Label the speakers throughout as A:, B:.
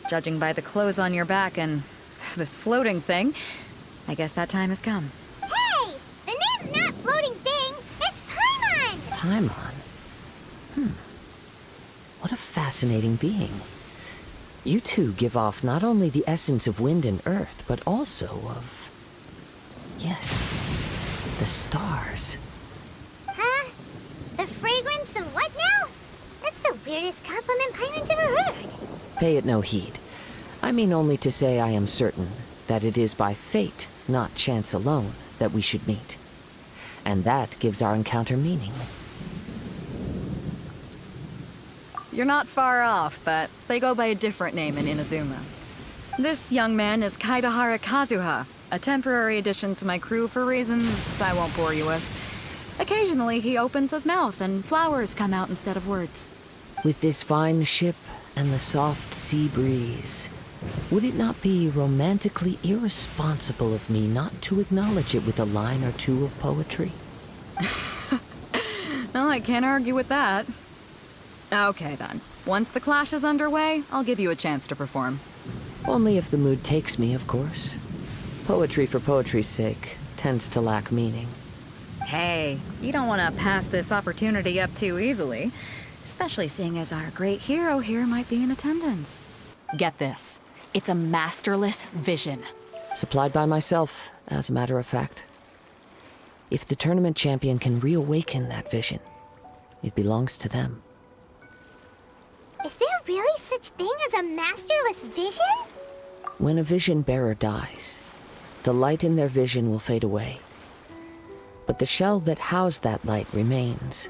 A: Judging by the clothes on your back and this floating thing, I guess that time has come.
B: Hey! The name's not Floating Thing, it's Paimon!
C: Paimon? What a fascinating being. You two give off not only the essence of wind and earth, but also of... yes, the stars.
B: Huh? The fragrance of what now? That's the weirdest compliment Paimon's ever heard.
C: Pay it no heed. I mean only to say I am certain that it is by fate, not chance alone, that we should meet. And that gives our encounter meaning.
A: You're not far off, but they go by a different name in Inazuma. This young man is Kazuha, a temporary addition to my crew for reasons I won't bore you with. Occasionally, he opens his mouth and flowers come out instead of words.
C: With this fine ship and the soft sea breeze, would it not be romantically irresponsible of me not to acknowledge it with a line or two of poetry?
A: No, I can't argue with that. Okay then. Once the clash is underway, I'll give you a chance to perform.
C: Only if the mood takes me, of course. Poetry for poetry's sake tends to lack meaning.
A: Hey, you don't want to pass this opportunity up too easily, especially seeing as our great hero here might be in attendance. Get this. It's a masterless vision.
C: Supplied by myself, as a matter of fact. If the tournament champion can reawaken that vision, it belongs to them.
B: Is there really such thing as a masterless vision?
C: When a vision bearer dies, the light in their vision will fade away. But the shell that housed that light remains.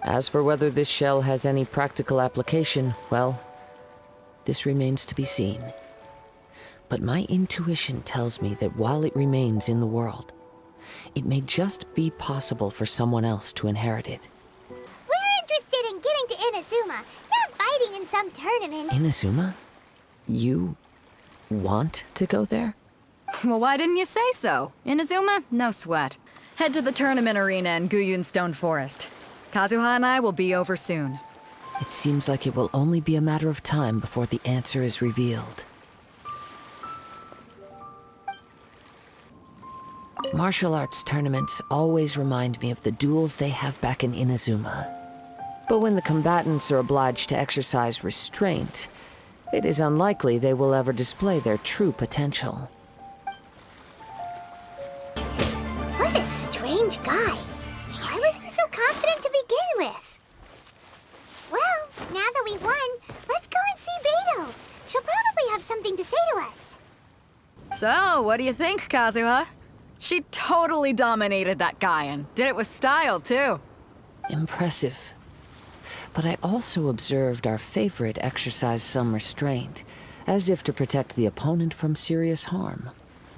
C: As for whether this shell has any practical application, well, this remains to be seen. But my intuition tells me that while it remains in the world, it may just be possible for someone else to inherit it.
B: We're interested in getting to Inazuma, not fighting in some tournament.
C: Inazuma? You want to go there?
A: Well, why didn't you say so? Inazuma? No sweat. Head to the tournament arena in Guyun Stone Forest. Kazuha and I will be over soon.
C: It seems like it will only be a matter of time before the answer is revealed. Martial arts tournaments always remind me of the duels they have back in Inazuma. But when the combatants are obliged to exercise restraint, it is unlikely they will ever display their true potential.
B: What a strange guy. Why was he so confident to begin with? Well, now that we've won, let's go and see Beidou. She'll probably have something to say to us.
A: So, what do you think, Kazuha? She totally dominated that guy and did it with style, too.
C: Impressive. But I also observed our favorite exercise some restraint, as if to protect the opponent from serious harm.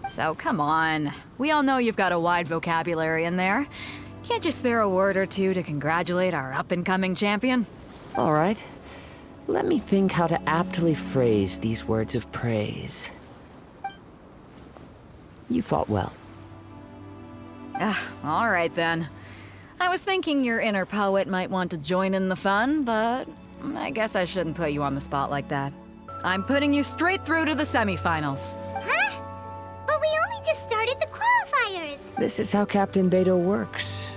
A: So, come on. We all know you've got a wide vocabulary in there. Can't you spare a word or two to congratulate our up-and-coming champion?
C: All right. Let me think how to aptly phrase these words of praise. You fought well.
A: All right then. I was thinking your inner poet might want to join in the fun, but I guess I shouldn't put you on the spot like that. I'm putting you straight through to the semifinals.
B: Huh? But we only just started the qualifiers.
C: This is how Captain Beidou works.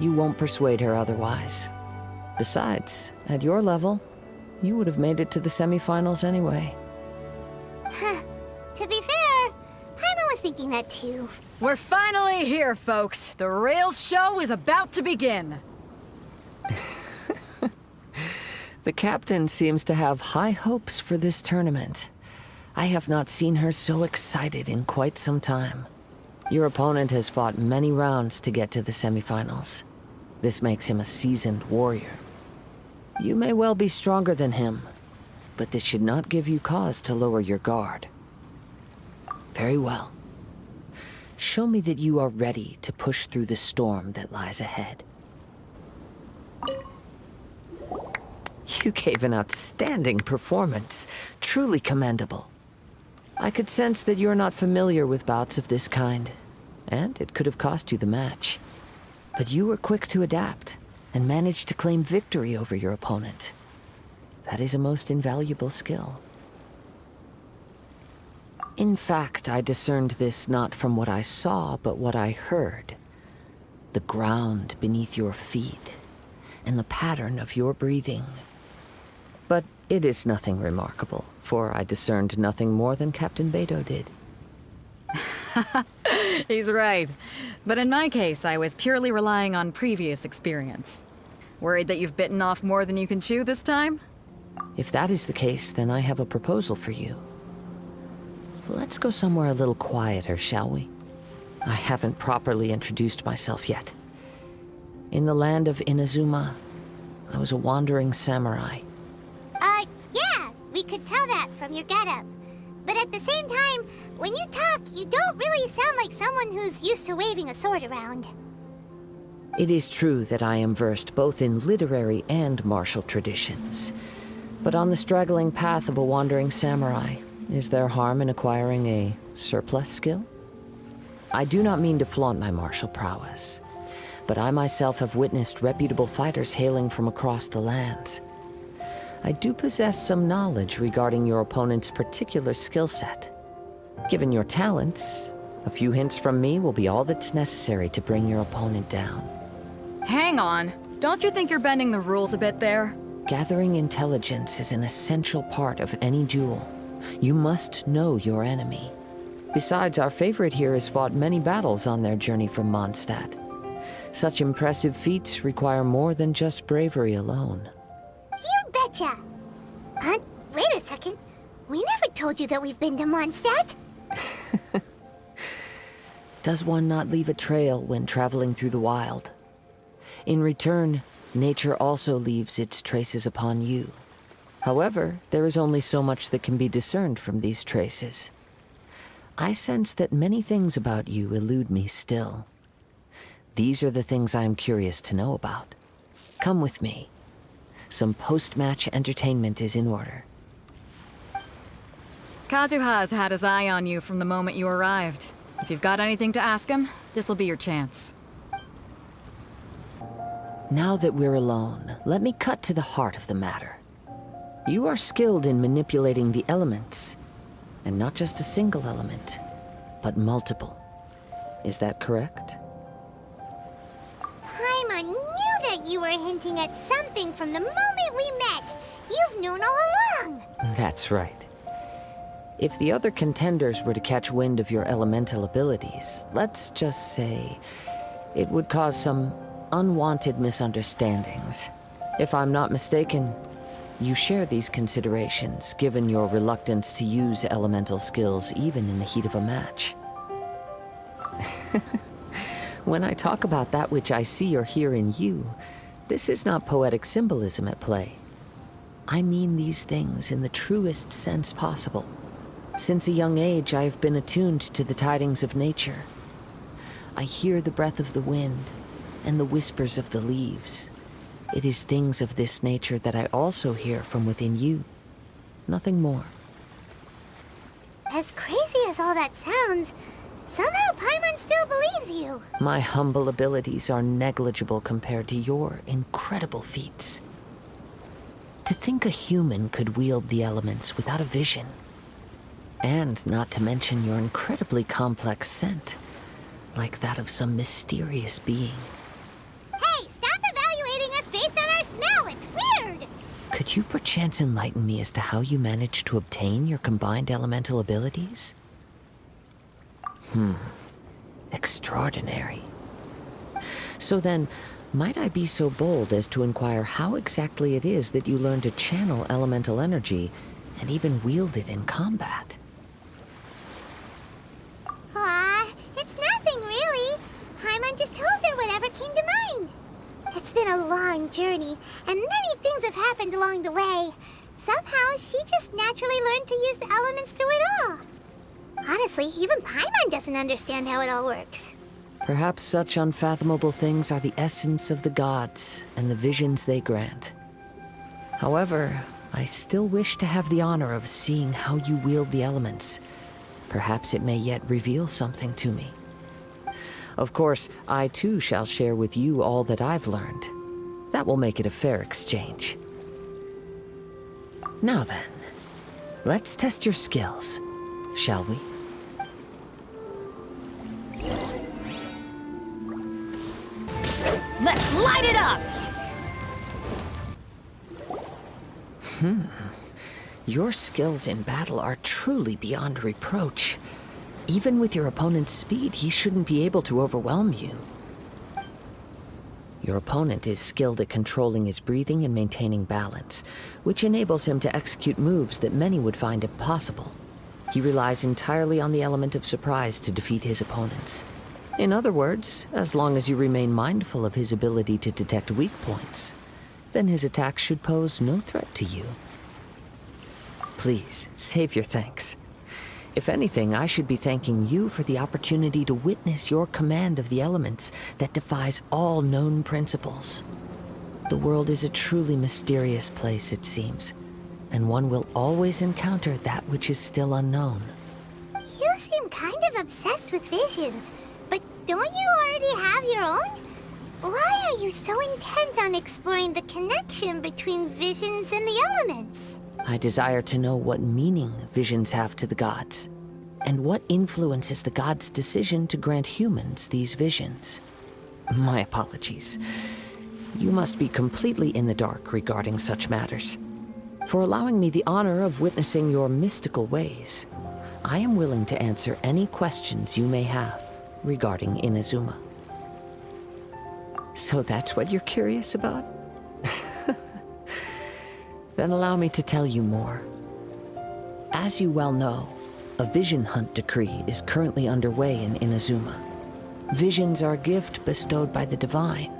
C: You won't persuade her otherwise. Besides, at your level, you would have made it to the semifinals anyway.
B: Huh. To be fair, Paimon was thinking that too.
A: We're finally here, folks. The real show is about to begin.
C: The captain seems to have high hopes for this tournament. I have not seen her so excited in quite some time. Your opponent has fought many rounds to get to the semifinals. This makes him a seasoned warrior. You may well be stronger than him, but this should not give you cause to lower your guard. Very well. Show me that you are ready to push through the storm that lies ahead. You gave an outstanding performance. Truly commendable. I could sense that you're not familiar with bouts of this kind, and it could have cost you the match. But you were quick to adapt, and managed to claim victory over your opponent. That is a most invaluable skill. In fact, I discerned this not from what I saw, but what I heard. The ground beneath your feet, and the pattern of your breathing. But it is nothing remarkable, for I discerned nothing more than Captain Beidou did.
A: He's right. But in my case, I was purely relying on previous experience. Worried that you've bitten off more than you can chew this time?
C: If that is the case, then I have a proposal for you. Let's go somewhere a little quieter, shall we? I haven't properly introduced myself yet. In the land of Inazuma, I was a wandering samurai.
B: Yeah, we could tell that from your getup. But at the same time, when you talk, you don't really sound like someone who's used to waving a sword around.
C: It is true that I am versed both in literary and martial traditions. But on the straggling path of a wandering samurai, is there harm in acquiring a surplus skill? I do not mean to flaunt my martial prowess, but I myself have witnessed reputable fighters hailing from across the lands. I do possess some knowledge regarding your opponent's particular skill set. Given your talents, a few hints from me will be all that's necessary to bring your opponent down.
A: Hang on. Don't you think you're bending the rules a bit there?
C: Gathering intelligence is an essential part of any duel. You must know your enemy. Besides, our favorite here has fought many battles on their journey from Mondstadt. Such impressive feats require more than just bravery alone.
B: You betcha! Wait a second. We never told you that we've been to Mondstadt.
C: Does one not leave a trail when traveling through the wild? In return, nature also leaves its traces upon you. However, there is only so much that can be discerned from these traces. I sense that many things about you elude me still. These are the things I am curious to know about. Come with me. Some post-match entertainment is in order.
A: Kazuha has had his eye on you from the moment you arrived. If you've got anything to ask him, this'll be your chance.
C: Now that we're alone, let me cut to the heart of the matter. You are skilled in manipulating the elements, and not just a single element, but multiple. Is that correct?
B: Paimon knew that you were hinting at something from the moment we met. You've known all along.
C: That's right. If the other contenders were to catch wind of your elemental abilities, let's just say, it would cause some unwanted misunderstandings. If I'm not mistaken, you share these considerations, given your reluctance to use elemental skills even in the heat of a match. When I talk about that which I see or hear in you, this is not poetic symbolism at play. I mean these things in the truest sense possible. Since a young age, I have been attuned to the tidings of nature. I hear the breath of the wind and the whispers of the leaves. It is things of this nature that I also hear from within you. Nothing more.
B: As crazy as all that sounds, somehow Paimon still believes you.
C: My humble abilities are negligible compared to your incredible feats. To think a human could wield the elements without a vision. And not to mention your incredibly complex scent, like that of some mysterious being.
B: Hey, stop evaluating us based on our smell. It's weird.
C: Could you perchance enlighten me as to how you managed to obtain your combined elemental abilities? Extraordinary. So then, might I be so bold as to inquire how exactly it is that you learned to channel elemental energy and even wield it in combat?
B: It's nothing really. Paimon just told her whatever came to mind. It's been a long journey, and many things have happened along the way. Somehow, she just naturally learned to use the elements through it all. Honestly, even Paimon doesn't understand how it all works.
C: Perhaps such unfathomable things are the essence of the gods and the visions they grant. However, I still wish to have the honor of seeing how you wield the elements. Perhaps it may yet reveal something to me. Of course, I too shall share with you all that I've learned. That will make it a fair exchange. Now then, let's test your skills. shall we?
A: Let's light it up!
C: Your skills in battle are truly beyond reproach. Even with your opponent's speed, he shouldn't be able to overwhelm you. Your opponent is skilled at controlling his breathing and maintaining balance, which enables him to execute moves that many would find impossible. He relies entirely on the element of surprise to defeat his opponents. In other words, as long as you remain mindful of his ability to detect weak points, then his attacks should pose no threat to you. Please, save your thanks. If anything, I should be thanking you for the opportunity to witness your command of the elements that defies all known principles. The world is a truly mysterious place, it seems, and one will always encounter that which is still unknown.
B: You seem kind of obsessed with visions, but don't you already have your own? Why are you so intent on exploring the connection between visions and the elements?
C: I desire to know what meaning visions have to the gods, and what influences the gods' decision to grant humans these visions. My apologies. You must be completely in the dark regarding such matters. For allowing me the honor of witnessing your mystical ways, I am willing to answer any questions you may have regarding Inazuma. So that's what you're curious about? Then allow me to tell you more. As you well know, a vision hunt decree is currently underway in Inazuma. Visions are a gift bestowed by the divine.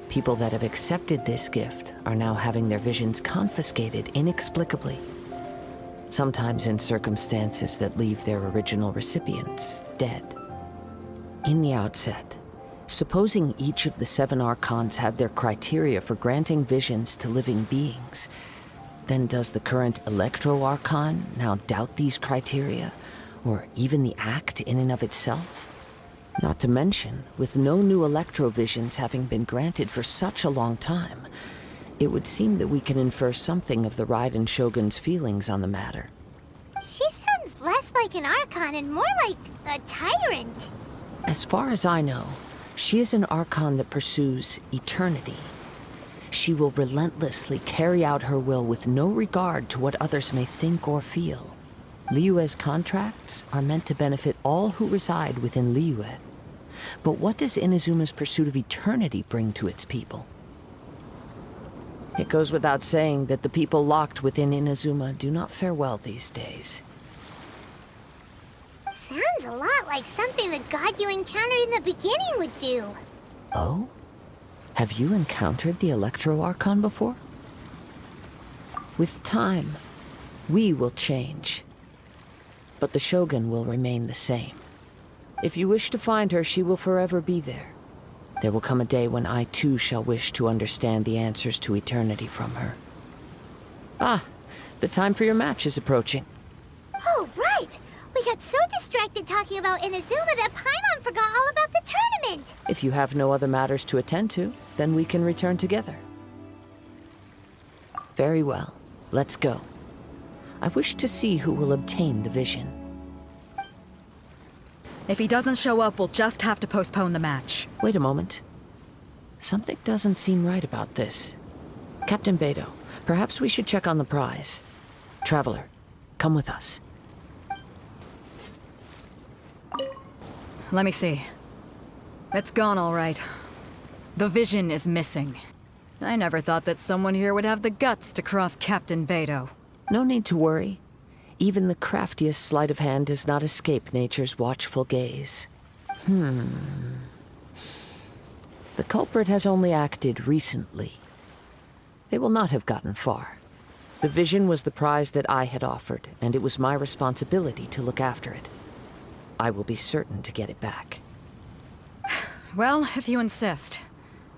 C: People that have accepted this gift are now having their visions confiscated inexplicably. Sometimes in circumstances that leave their original recipients dead. In the outset, supposing each of the 7 archons had their criteria for granting visions to living beings, then does the current Electro-Archon now doubt these criteria, or even the act in and of itself? Not to mention, with no new Electro-Visions having been granted for such a long time, it would seem that we can infer something of the Raiden Shogun's feelings on the matter.
B: She sounds less like an Archon and more like a tyrant.
C: As far as I know, she is an Archon that pursues eternity. She will relentlessly carry out her will with no regard to what others may think or feel. Liyue's contracts are meant to benefit all who reside within Liyue. But what does Inazuma's pursuit of eternity bring to its people? It goes without saying that the people locked within Inazuma do not fare well these days.
B: Sounds a lot like something the god you encountered in the beginning would do.
C: Oh? Have you encountered the Electro-Archon before? With time, we will change. But the Shogun will remain the same. If you wish to find her, she will forever be there. There will come a day when I too shall wish to understand the answers to eternity from her. Ah, the time for your match is approaching.
B: Oh, right! We got so distracted talking about Inazuma that Paimon forgot all about the tournament!
C: If you have no other matters to attend to, then we can return together. Very well. Let's go. I wish to see who will obtain the vision.
A: If he doesn't show up, we'll just have to postpone the match.
C: Wait a moment. Something doesn't seem right about this. Captain Beidou, perhaps we should check on the prize. Traveler, come with us.
A: Let me see. It's gone all right. The vision is missing. I never thought that someone here would have the guts to cross Captain Beidou.
C: No need to worry. Even the craftiest sleight of hand does not escape nature's watchful gaze. The culprit has only acted recently. They will not have gotten far. The vision was the prize that I had offered, and it was my responsibility to look after it. I will be certain to get it back.
A: Well, if you insist.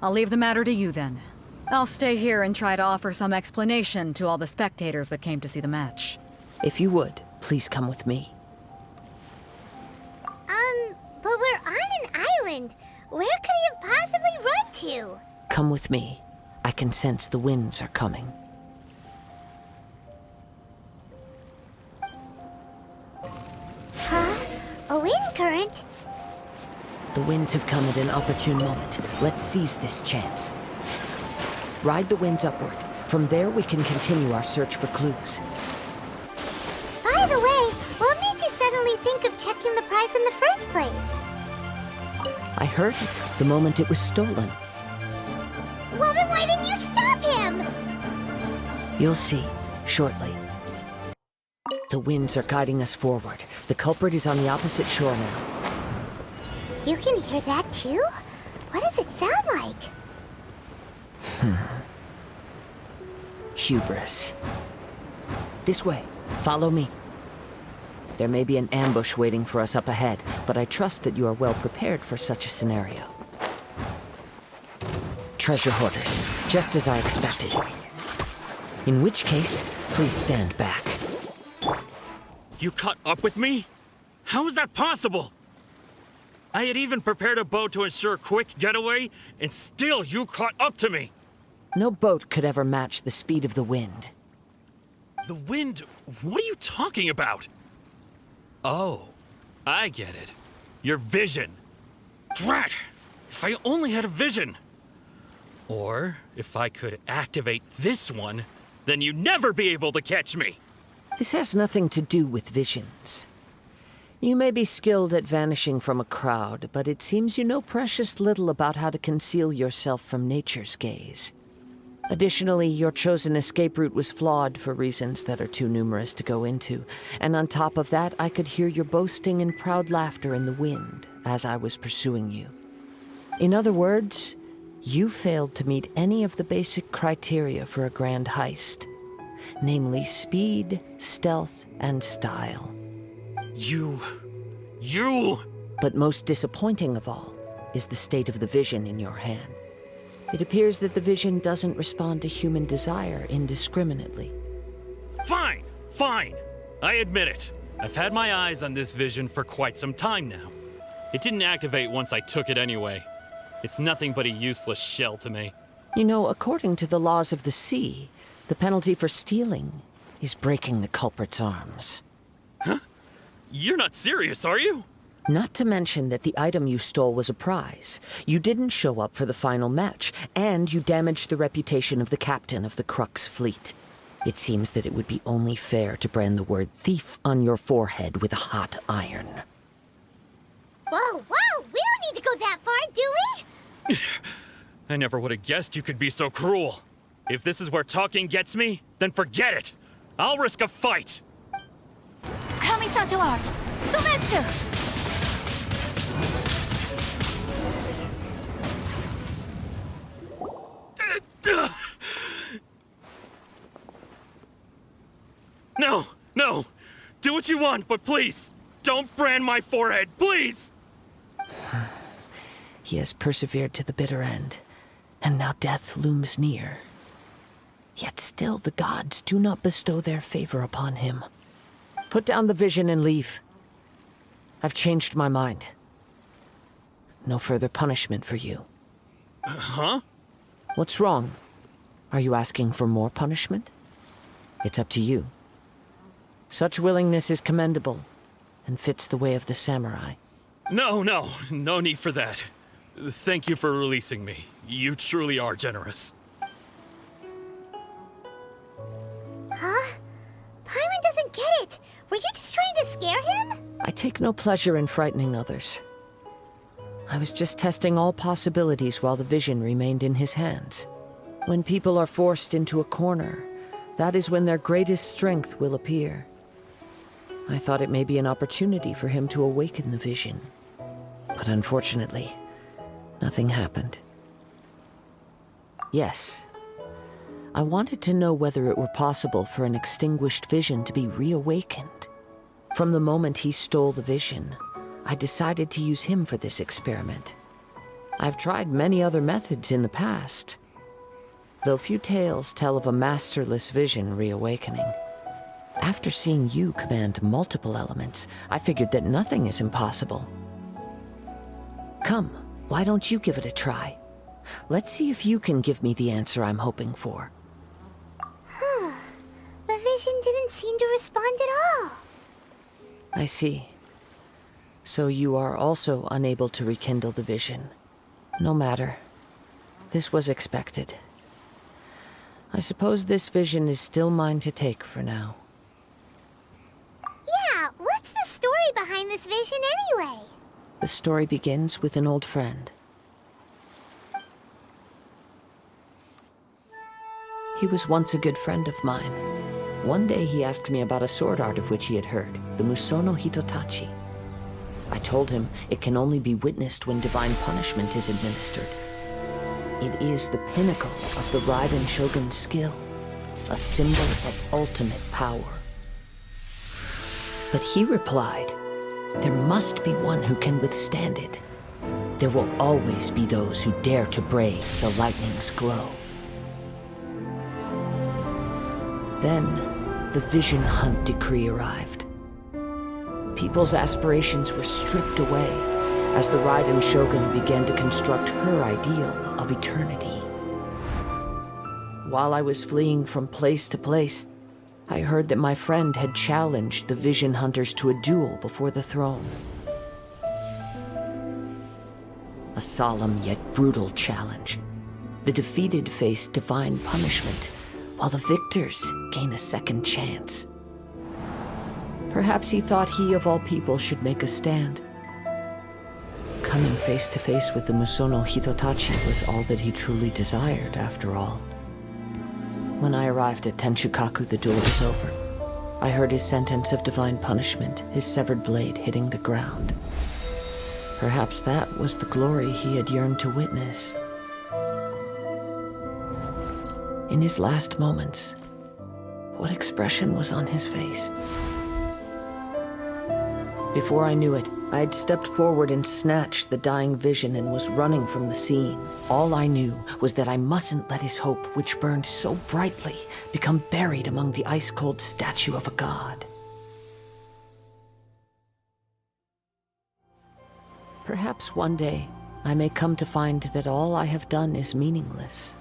A: I'll leave the matter to you then. I'll stay here and try to offer some explanation to all the spectators that came to see the match.
C: If you would, please come with me.
B: But we're on an island. Where could he have possibly run to?
C: Come with me. I can sense the winds are coming.
B: current.
C: The winds have come at an opportune moment. Let's seize this chance. Ride the winds upward. From there, we can continue our search for clues.
B: By the way, what made you suddenly think of checking the prize in the first place?
C: I heard it the moment it was stolen.
B: Well, then why didn't you stop him?
C: You'll see, shortly. The winds are guiding us forward. The culprit is on the opposite shore now.
B: You can hear that too? What does it sound like?
C: Hubris. This way. Follow me. There may be an ambush waiting for us up ahead, but I trust that you are well prepared for such a scenario. Treasure hoarders, just as I expected. In which case, please stand back.
D: You caught up with me? How is that possible? I had even prepared a boat to ensure a quick getaway, and still you caught up to me!
C: No boat could ever match the speed of the wind.
D: The wind? What are you talking about? Oh, I get it. Your vision. Drat! If I only had a vision! Or, if I could activate this one, then you'd never be able to catch me!
C: This has nothing to do with visions. You may be skilled at vanishing from a crowd, but it seems you know precious little about how to conceal yourself from nature's gaze. Additionally, your chosen escape route was flawed for reasons that are too numerous to go into, and on top of that, I could hear your boasting and proud laughter in the wind as I was pursuing you. In other words, you failed to meet any of the basic criteria for a grand heist, namely speed, stealth, and style.
D: You...
C: But most disappointing of all is the state of the vision in your hand. It appears that the vision doesn't respond to human desire indiscriminately.
D: Fine, fine. I admit it. I've had my eyes on this vision for quite some time now. It didn't activate once I took it anyway. It's nothing but a useless shell to me.
C: You know, according to the laws of the sea, the penalty for stealing is breaking the culprit's arms.
D: Huh? You're not serious, are you?
C: Not to mention that the item you stole was a prize. You didn't show up for the final match, and you damaged the reputation of the captain of the Crux fleet. It seems that it would be only fair to brand the word thief on your forehead with a hot iron.
B: Whoa, whoa! We don't need to go that far, do we?
D: I never would have guessed you could be so cruel. If this is where talking gets me, then forget it. I'll risk a fight.
A: Kamisato art! Sumetsu!
D: No, no. Do what you want, but please, don't brand my forehead, please!
C: He has persevered to the bitter end, and now death looms near. Yet still the gods do not bestow their favor upon him. Put down the vision and leave. I've changed my mind. No further punishment for you.
D: Huh?
C: What's wrong? Are you asking for more punishment? It's up to you. Such willingness is commendable, and fits the way of the samurai.
D: No need for that. Thank you for releasing me. You truly are generous.
B: Huh? Paimon doesn't get it. Were you just trying to scare him?
C: I take no pleasure in frightening others. I was just testing all possibilities while the vision remained in his hands. When people are forced into a corner, that is when their greatest strength will appear. I thought it may be an opportunity for him to awaken the vision. But unfortunately, nothing happened. Yes, I wanted to know whether it were possible for an extinguished vision to be reawakened. From the moment he stole the vision, I decided to use him for this experiment. I've tried many other methods in the past, though few tales tell of a masterless vision reawakening. After seeing you command multiple elements, I figured that nothing is impossible. Come, why don't you give it a try? Let's see if you can give me the answer I'm hoping for.
B: The vision didn't seem to respond at all.
C: I see. So you are also unable to rekindle the vision. No matter. This was expected. I suppose this vision is still mine to take for now.
B: Yeah, what's the story behind this vision anyway?
C: The story begins with an old friend. He was once a good friend of mine. One day he asked me about a sword art of which he had heard, the Musono Hitotachi. I told him it can only be witnessed when divine punishment is administered. It is the pinnacle of the Raiden Shogun's skill, a symbol of ultimate power. But he replied, there must be one who can withstand it. There will always be those who dare to brave the lightning's glow. Then, the Vision Hunt decree arrived. People's aspirations were stripped away as the Raiden Shogun began to construct her ideal of eternity. While I was fleeing from place to place, I heard that my friend had challenged the Vision Hunters to a duel before the throne. A solemn yet brutal challenge. The defeated face divine punishment, while the victors gain a second chance. Perhaps he thought he of all people should make a stand. Coming face to face with the Musono Hitotachi was all that he truly desired, after all. When I arrived at Tenshukaku, the duel was over. I heard his sentence of divine punishment, his severed blade hitting the ground. Perhaps that was the glory he had yearned to witness. In his last moments, what expression was on his face? Before I knew it, I had stepped forward and snatched the dying vision and was running from the scene. All I knew was that I mustn't let his hope, which burned so brightly, become buried among the ice-cold statue of a god. Perhaps one day, I may come to find that all I have done is meaningless.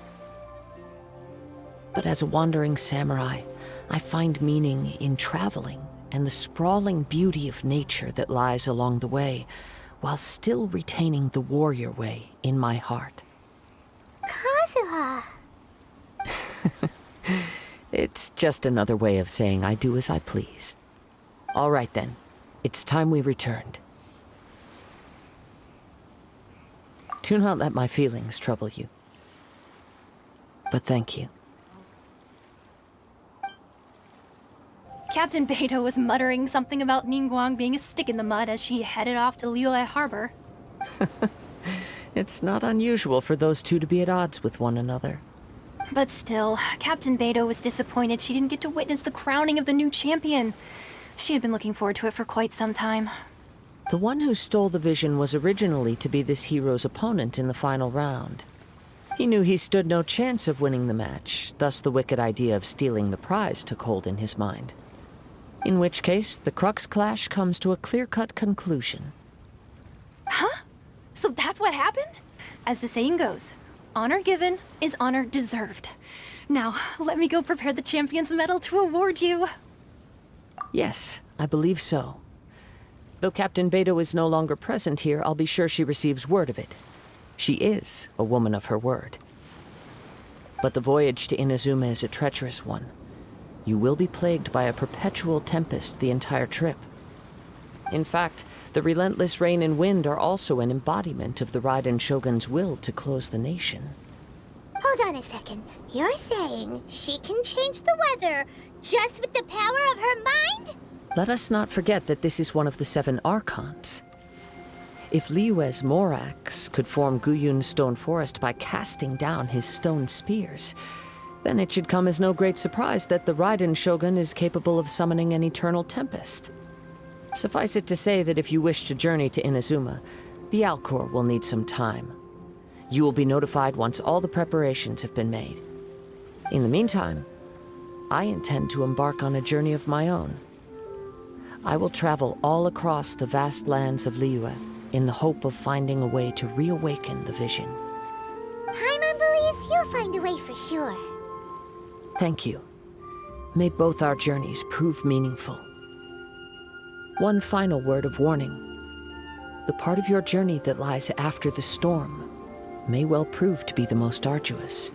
C: But as a wandering samurai, I find meaning in traveling and the sprawling beauty of nature that lies along the way, while still retaining the warrior way in my heart.
B: Kazuha!
C: It's just another way of saying I do as I please. All right then, it's time we returned. Do not let my feelings trouble you. But thank you.
E: Captain Beidou was muttering something about Ningguang being a stick in the mud as she headed off to Liyue Harbor.
C: It's not unusual for those two to be at odds with one another.
E: But still, Captain Beidou was disappointed she didn't get to witness the crowning of the new champion. She had been looking forward to it for quite some time.
C: The one who stole the vision was originally to be this hero's opponent in the final round. He knew he stood no chance of winning the match, thus the wicked idea of stealing the prize took hold in his mind. In which case, the Crux clash comes to a clear-cut conclusion.
E: Huh? So that's what happened? As the saying goes, honor given is honor deserved. Now, let me go prepare the champion's medal to award you.
C: Yes, I believe so. Though Captain Beidou is no longer present here, I'll be sure she receives word of it. She is a woman of her word. But the voyage to Inazuma is a treacherous one. You will be plagued by a perpetual tempest the entire trip. In fact, the relentless rain and wind are also an embodiment of the Raiden Shogun's will to close the nation.
B: Hold on a second. You're saying she can change the weather just with the power of her mind?
C: Let us not forget that this is one of the 7 Archons. If Liyue's Morax could form Guyun's stone forest by casting down his stone spears, then it should come as no great surprise that the Raiden Shogun is capable of summoning an eternal tempest. Suffice it to say that if you wish to journey to Inazuma, the Alcor will need some time. You will be notified once all the preparations have been made. In the meantime, I intend to embark on a journey of my own. I will travel all across the vast lands of Liyue in the hope of finding a way to reawaken the vision.
B: Paimon believes you'll find a way for sure.
C: Thank you. May both our journeys prove meaningful. One final word of warning. the part of your journey that lies after the storm may well prove to be the most arduous.